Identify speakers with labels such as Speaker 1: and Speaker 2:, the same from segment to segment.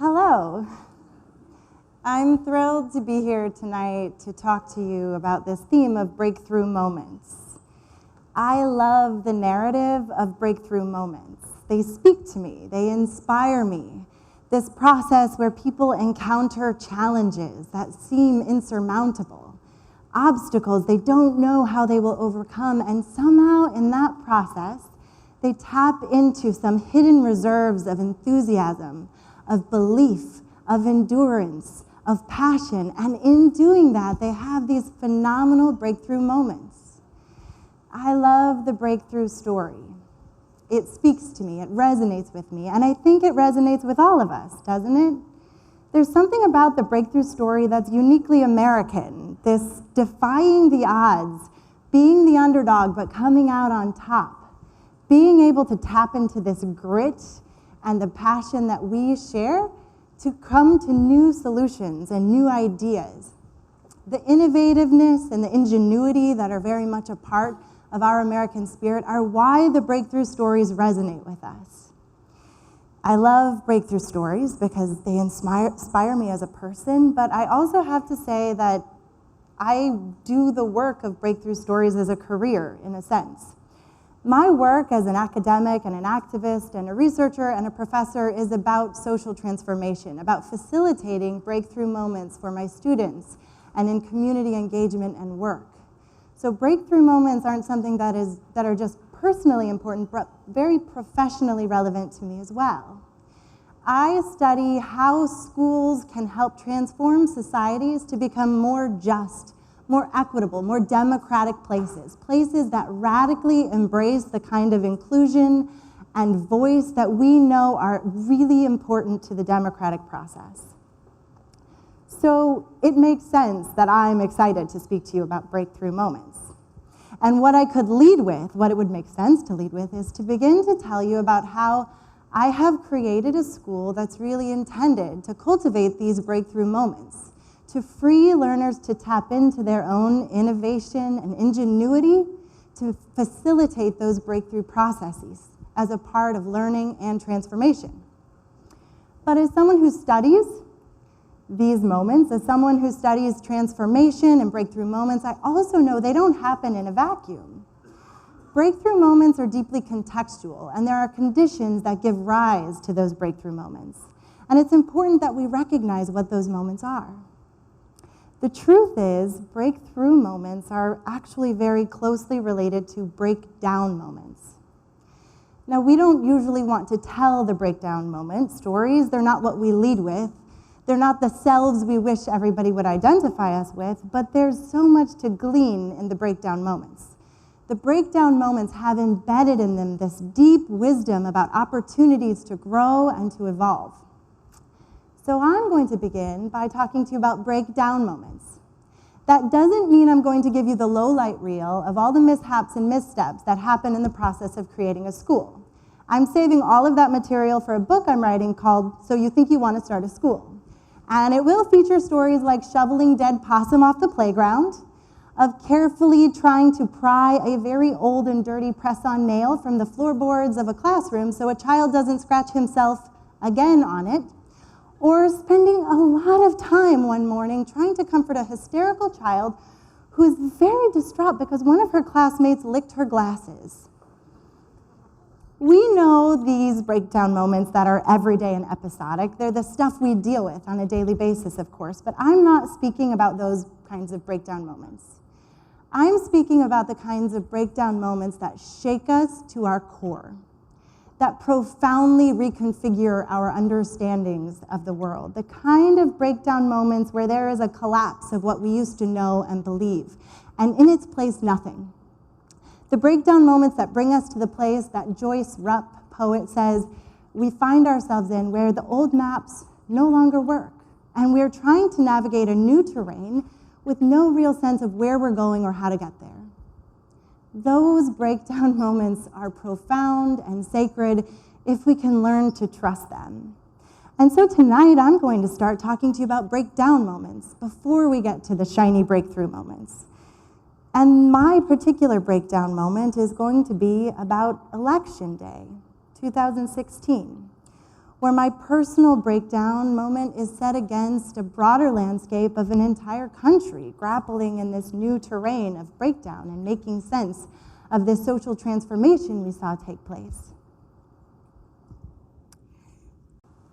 Speaker 1: Hello. I'm thrilled to be here tonight to talk to you about this theme of breakthrough moments. I love the narrative of breakthrough moments. They speak to me, they inspire me. This process where people encounter challenges that seem insurmountable, obstacles they don't know how they will overcome, and somehow in that process, they tap into some hidden reserves of enthusiasm, of belief, of endurance, of passion, and in doing that, they have these phenomenal breakthrough moments. I love the breakthrough story. It speaks to me, it resonates with me, and I think it resonates with all of us, doesn't it? There's something about the breakthrough story that's uniquely American, this defying the odds, being the underdog but coming out on top, being able to tap into this grit and the passion that we share to come to new solutions and new ideas. The innovativeness and the ingenuity that are very much a part of our American spirit are why the breakthrough stories resonate with us. I love breakthrough stories because they inspire me as a person, but I also have to say that I do the work of breakthrough stories as a career, in a sense. My work as an academic and an activist and a researcher and a professor is about social transformation, about facilitating breakthrough moments for my students and in community engagement and work. So breakthrough moments aren't something that are just personally important, but very professionally relevant to me as well. I study how schools can help transform societies to become more just, more equitable, more democratic places, places that radically embrace the kind of inclusion and voice that we know are really important to the democratic process. So it makes sense that I'm excited to speak to you about breakthrough moments. And what I could lead with, what it would make sense to lead with, is to begin to tell you about how I have created a school that's really intended to cultivate these breakthrough moments, to free learners to tap into their own innovation and ingenuity to facilitate those breakthrough processes as a part of learning and transformation. But as someone who studies these moments, as someone who studies transformation and breakthrough moments, I also know they don't happen in a vacuum. Breakthrough moments are deeply contextual, and there are conditions that give rise to those breakthrough moments. And it's important that we recognize what those moments are. The truth is, breakthrough moments are actually very closely related to breakdown moments. Now, we don't usually want to tell the breakdown moment stories. They're not what we lead with. They're not the selves we wish everybody would identify us with, but there's so much to glean in the breakdown moments. The breakdown moments have embedded in them this deep wisdom about opportunities to grow and to evolve. So I'm going to begin by talking to you about breakdown moments. That doesn't mean I'm going to give you the low-light reel of all the mishaps and missteps that happen in the process of creating a school. I'm saving all of that material for a book I'm writing called So You Think You Want to Start a School. And it will feature stories like shoveling dead possum off the playground, of carefully trying to pry a very old and dirty press-on nail from the floorboards of a classroom so a child doesn't scratch himself again on it, or spending a lot of time one morning trying to comfort a hysterical child who is very distraught because one of her classmates licked her glasses. We know these breakdown moments that are everyday and episodic. They're the stuff we deal with on a daily basis, of course, but I'm not speaking about those kinds of breakdown moments. I'm speaking about the kinds of breakdown moments that shake us to our core, that profoundly reconfigure our understandings of the world, the kind of breakdown moments where there is a collapse of what we used to know and believe, and in its place, nothing. The breakdown moments that bring us to the place that Joyce Rupp, poet, says we find ourselves in, where the old maps no longer work, and we're trying to navigate a new terrain with no real sense of where we're going or how to get there. Those breakdown moments are profound and sacred if we can learn to trust them. And so tonight I'm going to start talking to you about breakdown moments before we get to the shiny breakthrough moments. And my particular breakdown moment is going to be about Election Day, 2016, where my personal breakdown moment is set against a broader landscape of an entire country grappling in this new terrain of breakdown and making sense of this social transformation we saw take place.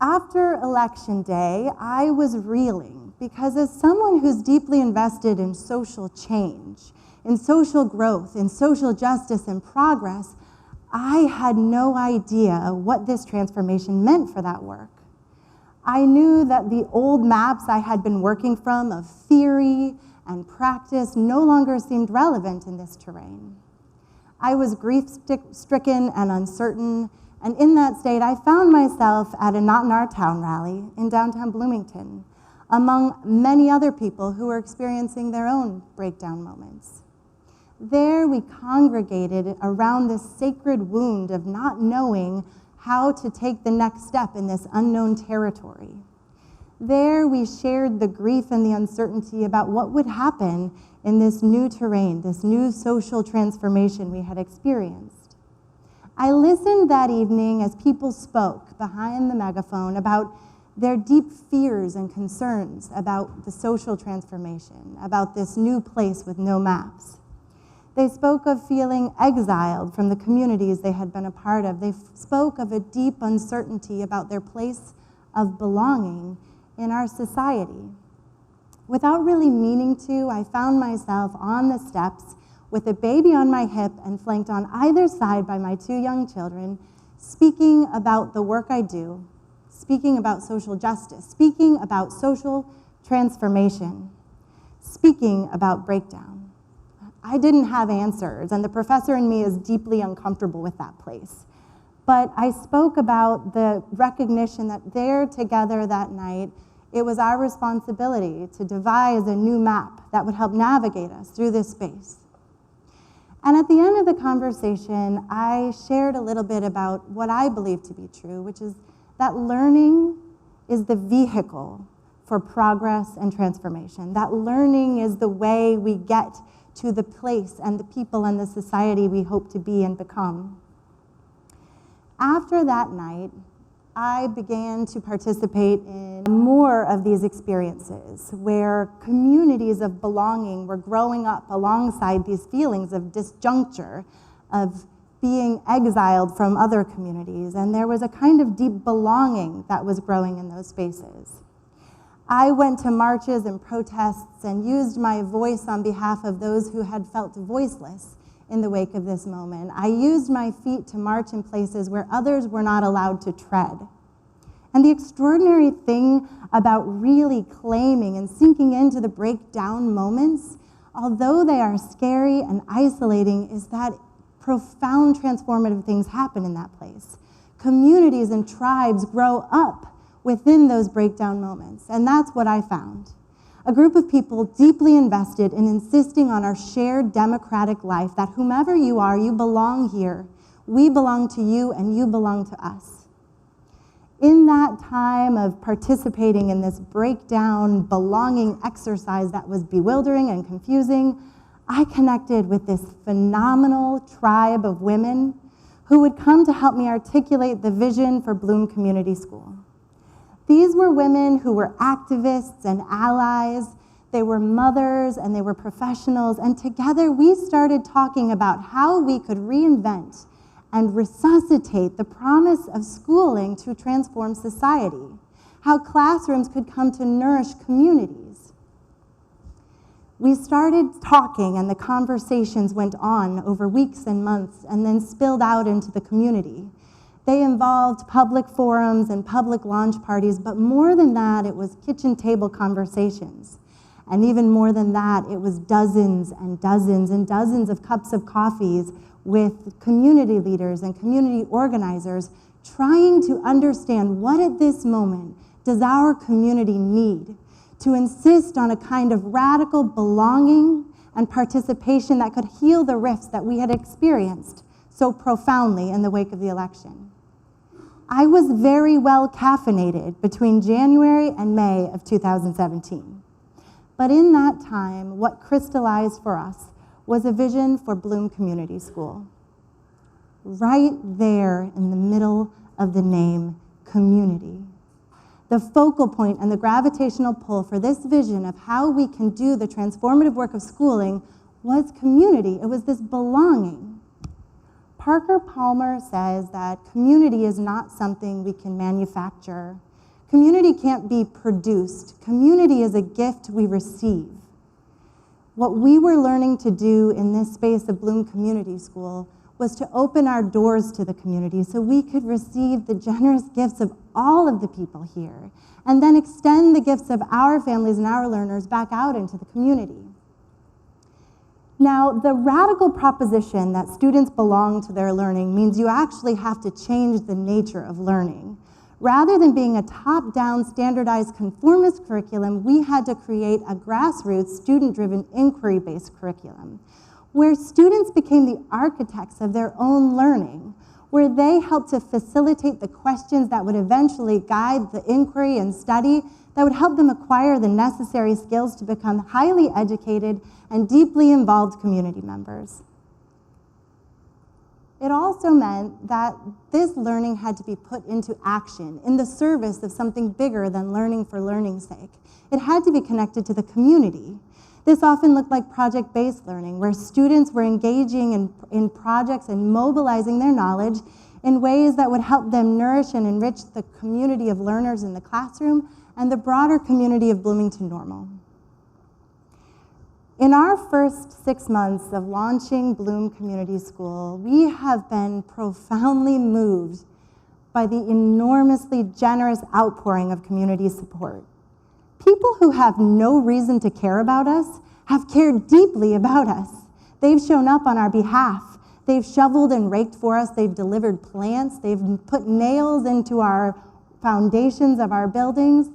Speaker 1: After Election Day, I was reeling because as someone who's deeply invested in social change, in social growth, in social justice and progress, I had no idea what this transformation meant for that work. I knew that the old maps I had been working from of theory and practice no longer seemed relevant in this terrain. I was grief-stricken and uncertain, and in that state, I found myself at a Not in Our Town rally in downtown Bloomington, among many other people who were experiencing their own breakdown moments. There we congregated around this sacred wound of not knowing how to take the next step in this unknown territory. There we shared the grief and the uncertainty about what would happen in this new terrain, this new social transformation we had experienced. I listened that evening as people spoke behind the megaphone about their deep fears and concerns about the social transformation, about this new place with no maps. They spoke of feeling exiled from the communities they had been a part of. They spoke of a deep uncertainty about their place of belonging in our society. Without really meaning to, I found myself on the steps with a baby on my hip and flanked on either side by my two young children, speaking about the work I do, speaking about social justice, speaking about social transformation, speaking about breakdown. I didn't have answers, and the professor in me is deeply uncomfortable with that place. But I spoke about the recognition that there together that night, it was our responsibility to devise a new map that would help navigate us through this space. And at the end of the conversation, I shared a little bit about what I believe to be true, which is that learning is the vehicle for progress and transformation. That learning is the way we get to the place and the people and the society we hope to be and become. After that night, I began to participate in more of these experiences where communities of belonging were growing up alongside these feelings of disjuncture, of being exiled from other communities, and there was a kind of deep belonging that was growing in those spaces. I went to marches and protests and used my voice on behalf of those who had felt voiceless in the wake of this moment. I used my feet to march in places where others were not allowed to tread. And the extraordinary thing about really claiming and sinking into the breakdown moments, although they are scary and isolating, is that profound transformative things happen in that place. Communities and tribes grow up within those breakdown moments, and that's what I found. A group of people deeply invested in insisting on our shared democratic life, that whomever you are, you belong here. We belong to you, and you belong to us. In that time of participating in this breakdown belonging exercise that was bewildering and confusing, I connected with this phenomenal tribe of women who would come to help me articulate the vision for Bloom Community School. These were women who were activists and allies. They were mothers and they were professionals, and together we started talking about how we could reinvent and resuscitate the promise of schooling to transform society, how classrooms could come to nourish communities. We started talking, and the conversations went on over weeks and months and then spilled out into the community. They involved public forums and public launch parties, but more than that, it was kitchen table conversations. And even more than that, it was dozens and dozens and dozens of cups of coffees with community leaders and community organizers trying to understand what at this moment does our community need to insist on a kind of radical belonging and participation that could heal the rifts that we had experienced so profoundly in the wake of the election. I was very well caffeinated between January and May of 2017. But in that time, what crystallized for us was a vision for Bloom Community School. Right there in the middle of the name, community. The focal point and the gravitational pull for this vision of how we can do the transformative work of schooling was community. It was this belonging. Parker Palmer says that community is not something we can manufacture. Community can't be produced. Community is a gift we receive. What we were learning to do in this space of Bloom Community School was to open our doors to the community so we could receive the generous gifts of all of the people here, and then extend the gifts of our families and our learners back out into the community. Now, the radical proposition that students belong to their learning means you actually have to change the nature of learning. Rather than being a top-down, standardized, conformist curriculum, we had to create a grassroots, student-driven, inquiry-based curriculum, where students became the architects of their own learning, where they helped to facilitate the questions that would eventually guide the inquiry and study that would help them acquire the necessary skills to become highly educated and deeply involved community members. It also meant that this learning had to be put into action in the service of something bigger than learning for learning's sake. It had to be connected to the community. This often looked like project-based learning, where students were engaging in projects and mobilizing their knowledge in ways that would help them nourish and enrich the community of learners in the classroom and the broader community of Bloomington Normal. In our first 6 months of launching Bloom Community School, we have been profoundly moved by the enormously generous outpouring of community support. People who have no reason to care about us have cared deeply about us. They've shown up on our behalf. They've shoveled and raked for us. They've delivered plants. They've put nails into our foundations of our buildings.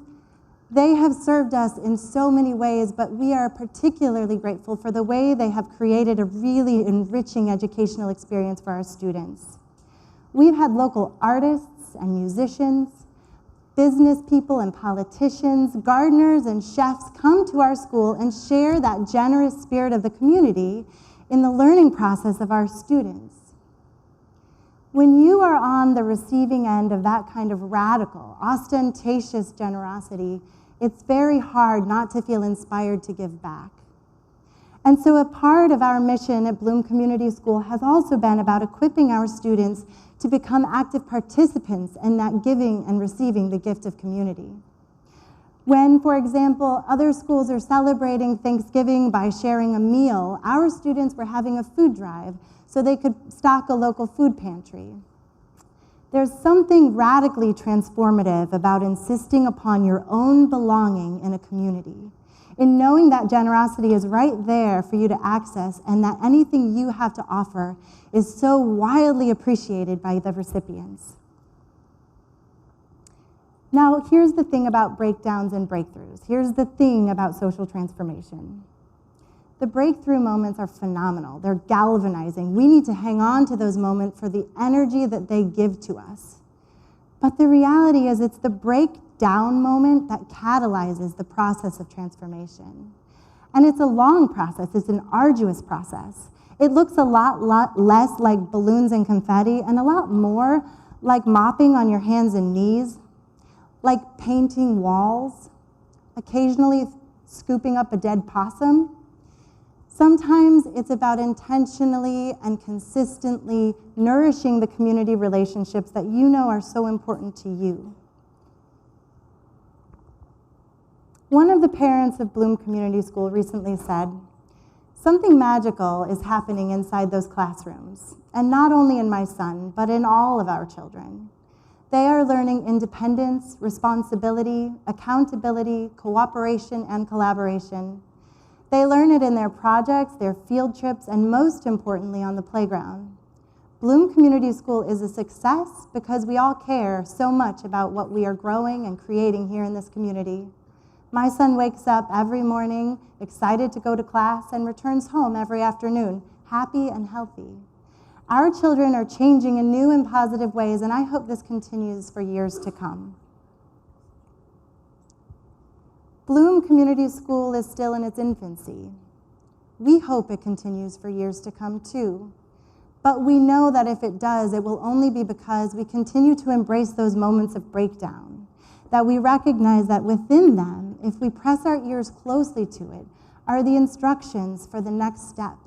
Speaker 1: They have served us in so many ways, but we are particularly grateful for the way they have created a really enriching educational experience for our students. We've had local artists and musicians, business people and politicians, gardeners and chefs come to our school and share that generous spirit of the community in the learning process of our students. When you are on the receiving end of that kind of radical, ostentatious generosity, it's very hard not to feel inspired to give back. And so a part of our mission at Bloom Community School has also been about equipping our students to become active participants in that giving and receiving the gift of community. When, for example, other schools are celebrating Thanksgiving by sharing a meal, our students were having a food drive so they could stock a local food pantry. There's something radically transformative about insisting upon your own belonging in a community, in knowing that generosity is right there for you to access and that anything you have to offer is so wildly appreciated by the recipients. Now, here's the thing about breakdowns and breakthroughs. Here's the thing about social transformation. The breakthrough moments are phenomenal. They're galvanizing. We need to hang on to those moments for the energy that they give to us. But the reality is it's the breakdown moment that catalyzes the process of transformation. And it's a long process. It's an arduous process. It looks a lot less like balloons and confetti and a lot more like mopping on your hands and knees, like painting walls, occasionally scooping up a dead possum. Sometimes it's about intentionally and consistently nourishing the community relationships that you know are so important to you. One of the parents of Bloom Community School recently said, "Something magical is happening inside those classrooms, and not only in my son, but in all of our children. They are learning independence, responsibility, accountability, cooperation, and collaboration. They learn it in their projects, their field trips, and most importantly, on the playground. Bloom Community School is a success because we all care so much about what we are growing and creating here in this community. My son wakes up every morning, excited to go to class, and returns home every afternoon, happy and healthy. Our children are changing in new and positive ways, and I hope this continues for years to come." Bloom Community School is still in its infancy. We hope it continues for years to come, too. But we know that if it does, it will only be because we continue to embrace those moments of breakdown, that we recognize that within them, if we press our ears closely to it, are the instructions for the next step,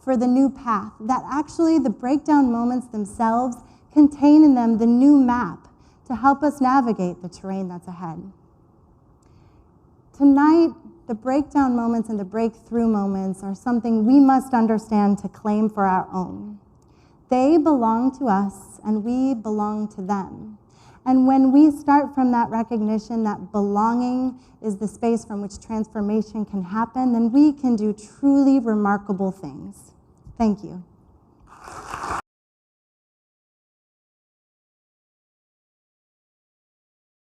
Speaker 1: for the new path, that actually the breakdown moments themselves contain in them the new map to help us navigate the terrain that's ahead. Tonight, the breakdown moments and the breakthrough moments are something we must understand to claim for our own. They belong to us, and we belong to them. And when we start from that recognition that belonging is the space from which transformation can happen, then we can do truly remarkable things. Thank you.